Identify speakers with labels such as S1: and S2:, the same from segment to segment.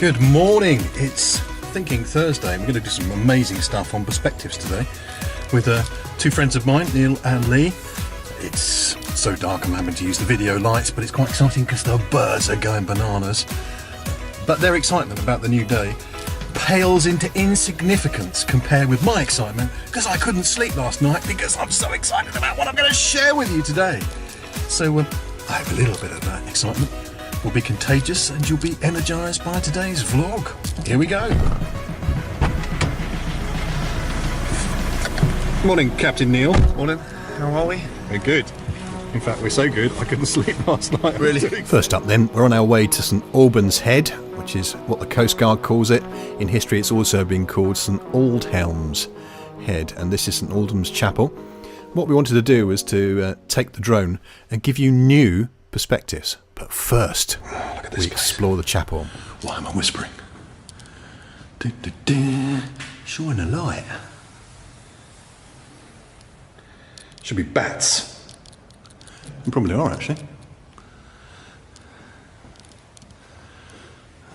S1: Good morning. It's Thinking Thursday. We're going to do some amazing stuff on perspectives today with two friends of mine, Neal and Lee. It's so dark I'm having to use the video lights, but it's quite exciting because the birds are going bananas. But their excitement about the new day pales into insignificance compared with my excitement because I couldn't sleep last night because I'm so excited about what I'm going to share with you today. So I have a little bit of that excitement. Will be contagious and you'll be energised by today's vlog. Here we go. Morning, Captain Neal.
S2: Morning. How are we?
S1: We're good. In fact, we're so good I couldn't sleep last night.
S2: Really?
S1: First up then, we're on our way to St Albans Head, which is what the Coast Guard calls it. In history it's also been called St Aldhelm's Head, and this is St Aldham's Chapel. What we wanted to do was to take the drone and give you new perspectives. But first, look at this, we explore the chapel. Why am I whispering? Shine a light. Should be bats. They probably are, actually.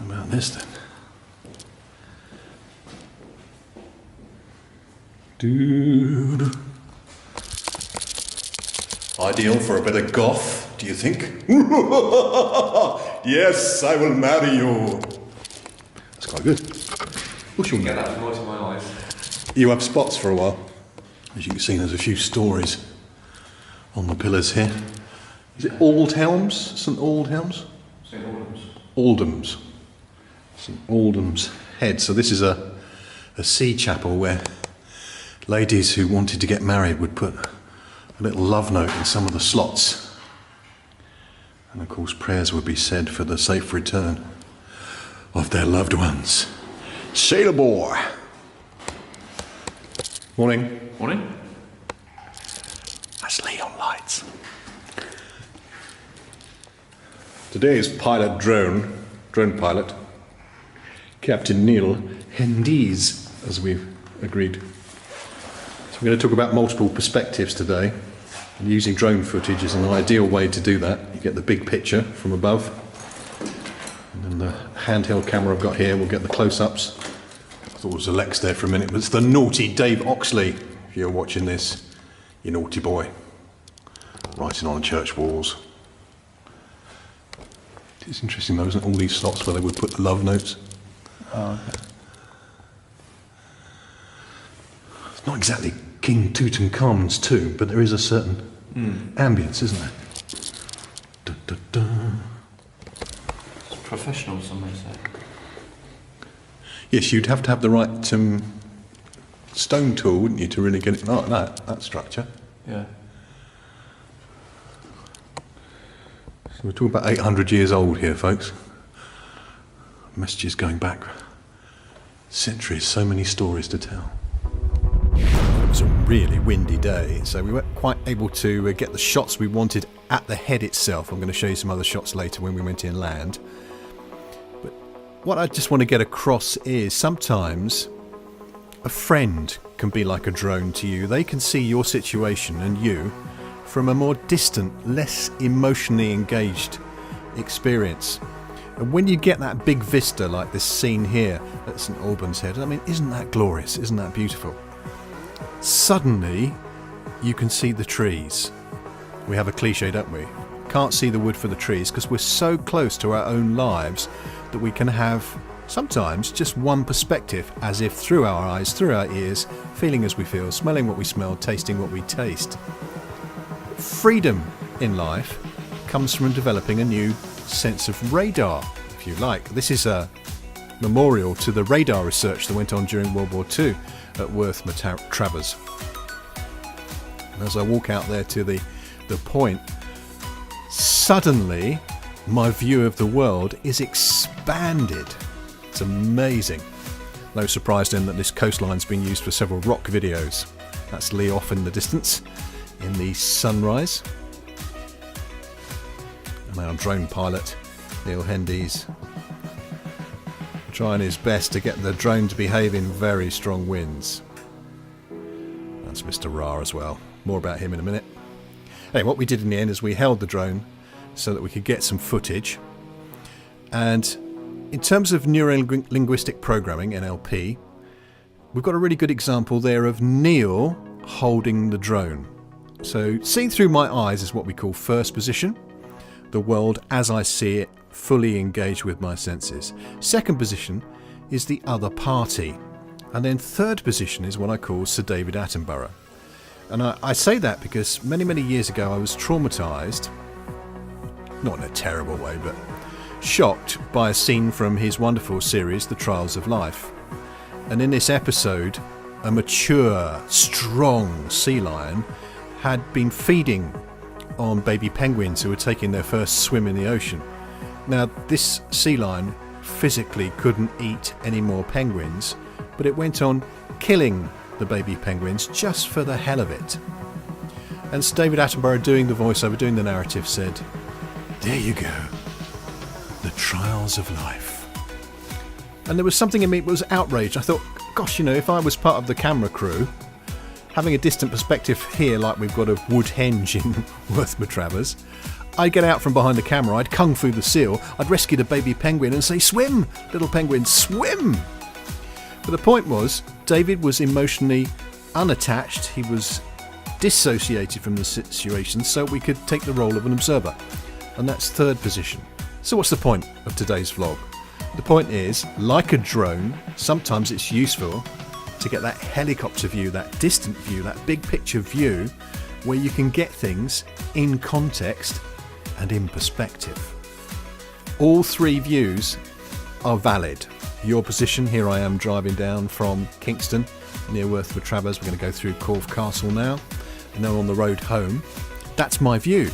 S1: How about this then? Dude. Ideal for a bit of goth, do you think? Yes, I will marry you. That's quite good. What's your
S2: Get that voice in my eyes.
S1: You have spots for a while. As you can see, there's a few stories on the pillars here. Is it Aldhelms? St Aldhelms?
S2: St Albans.
S1: Aldham's. St Aldham's Head. So this is a sea chapel where ladies who wanted to get married would put a little love note in some of the slots, and of course prayers would be said for the safe return of their loved ones. Sailor boy. Morning.
S2: Morning.
S1: That's Lee on lights. Today's pilot drone pilot, Captain Neal Hendes, as we've agreed. So we're going to talk about multiple perspectives today, and using drone footage is an ideal way to do that. You get the big picture from above, and then the handheld camera I've got here will get the close-ups. I thought it was Alex there for a minute, but it's the naughty Dave Oxley. If you're watching this, you naughty boy, writing on church walls. It's interesting though, isn't it? All these slots where they would put the love notes.
S2: Oh, okay.
S1: It's not exactly King Tutankhamun's tomb, but there is a certain ambience, isn't there? Da, da, da.
S2: It's professional, some may say.
S1: Yes, you'd have to have the right stone tool, wouldn't you, to really get it like that structure.
S2: Yeah.
S1: So we're talking about 800 years old here, folks. Messages going back centuries, so many stories to tell. It was a really windy day, so we weren't quite able to get the shots we wanted at the head itself. I'm going to show you some other shots later when we went inland. But what I just want to get across is sometimes a friend can be like a drone to you. They can see your situation and you from a more distant, less emotionally engaged experience. And when you get that big vista like this scene here at St Albans Head, I mean, isn't that glorious? Isn't that beautiful? Suddenly, you can see the trees. We have a cliche, don't we? Can't see the wood for the trees because we're so close to our own lives that we can have sometimes just one perspective, as if through our eyes, through our ears, feeling as we feel, smelling what we smell, tasting what we taste. Freedom in life comes from developing a new sense of radar, if you like. This is a memorial to the radar research that went on during World War II at Worth Travers. And as I walk out there to the point, suddenly my view of the world is expanded. It's amazing. No surprise then that this coastline's been used for several rock videos. That's Lee off in the distance in the sunrise. And our drone pilot, Neal Hendes, trying his best to get the drone to behave in very strong winds. That's Mr. Ra as well. More about him in a minute. Hey, what we did in the end is we held the drone so that we could get some footage, and In terms of neuro-linguistic programming, NLP, we've got a really good example there of Neal holding the drone. So seeing through my eyes is what we call first position. The world as I see it, fully engaged with my senses. Second position is the other party. And then third position is what I call Sir David Attenborough. And I say that because many, many years ago I was traumatised, not in a terrible way, but shocked by a scene from his wonderful series, The Trials of Life. And in this episode, a mature, strong sea lion had been feeding on baby penguins who were taking their first swim in the ocean. Now, this sea lion physically couldn't eat any more penguins, but it went on killing the baby penguins just for the hell of it. And Sir David Attenborough, doing the voiceover, doing the narrative, said, "There you go, the trials of life." And there was something in me that was outraged. I thought, gosh, if I was part of the camera crew, having a distant perspective here like we've got a wood henge in Worth Matravers, I'd get out from behind the camera, I'd kung fu the seal, I'd rescue the baby penguin and say, "Swim, little penguin, swim!" But the point was, David was emotionally unattached, he was dissociated from the situation, so we could take the role of an observer. And that's third position. So what's the point of today's vlog? The point is, like a drone, sometimes it's useful to get that helicopter view, that distant view, that big picture view, where you can get things in context and in perspective. All three views are valid. Your position, here I am driving down from Kingston near Worth Matravers. We're going to go through Corfe Castle now, and then on the road home. That's my view.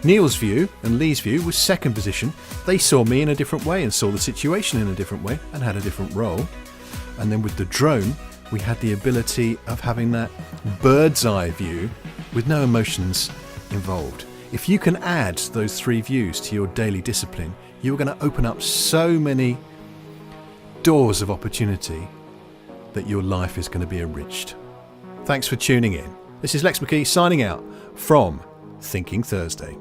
S1: Neal's view and Lee's view was second position. They saw me in a different way and saw the situation in a different way and had a different role. And then with the drone, we had the ability of having that bird's eye view with no emotions involved. If you can add those three views to your daily discipline, you're going to open up so many doors of opportunity that your life is going to be enriched. Thanks for tuning in. This is McKee signing out from Thinking Thursday.